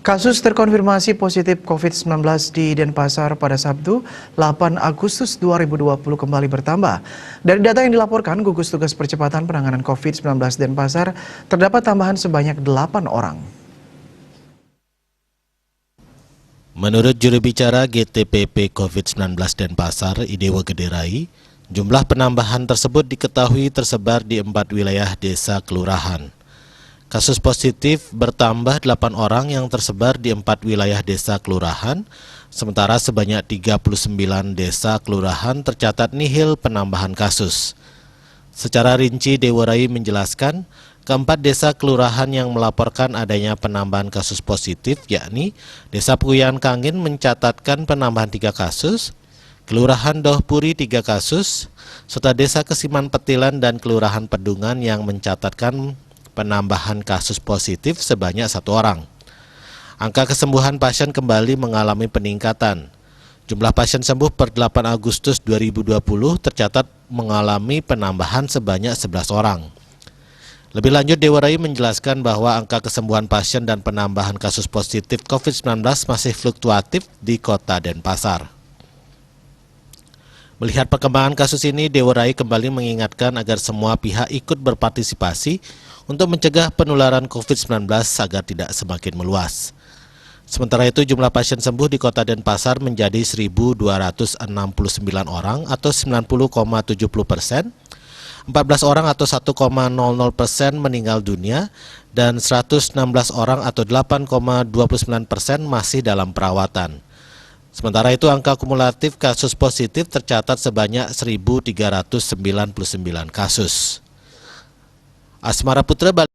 Kasus terkonfirmasi positif COVID-19 di Denpasar pada Sabtu, 8 Agustus 2020 kembali bertambah. Dari data yang dilaporkan, gugus tugas percepatan penanganan COVID-19 Denpasar terdapat tambahan sebanyak 8 orang. Menurut juru bicara GTPP COVID-19 Denpasar, Idewa Gederai, jumlah penambahan tersebut diketahui tersebar di 4 wilayah desa kelurahan. Kasus positif bertambah 8 orang yang tersebar di 4 wilayah desa kelurahan, sementara sebanyak 39 desa kelurahan tercatat nihil penambahan kasus. Secara rinci, Dewarai menjelaskan, keempat desa kelurahan yang melaporkan adanya penambahan kasus positif, yakni Desa Puyan Kangin mencatatkan penambahan 3 kasus, Kelurahan Dohpuri 3 kasus, serta Desa Kesiman Petilan dan Kelurahan Pedungan yang mencatatkan penambahan kasus positif sebanyak 1 orang. Angka kesembuhan pasien kembali mengalami peningkatan. Jumlah pasien sembuh per 8 Agustus 2020 tercatat mengalami penambahan sebanyak 11 orang. Lebih lanjut, Dewarai menjelaskan bahwa angka kesembuhan pasien dan penambahan kasus positif COVID-19 masih fluktuatif di kota Denpasar. Melihat perkembangan kasus ini, Dewarai kembali mengingatkan agar semua pihak ikut berpartisipasi untuk mencegah penularan COVID-19 agar tidak semakin meluas. Sementara itu, jumlah pasien sembuh di kota Denpasar menjadi 1.269 orang atau 90,70%, 14 orang atau 1,00% meninggal dunia, dan 116 orang atau 8,29% masih dalam perawatan. Sementara itu, angka kumulatif kasus positif tercatat sebanyak 1.399 kasus. Asmara Putra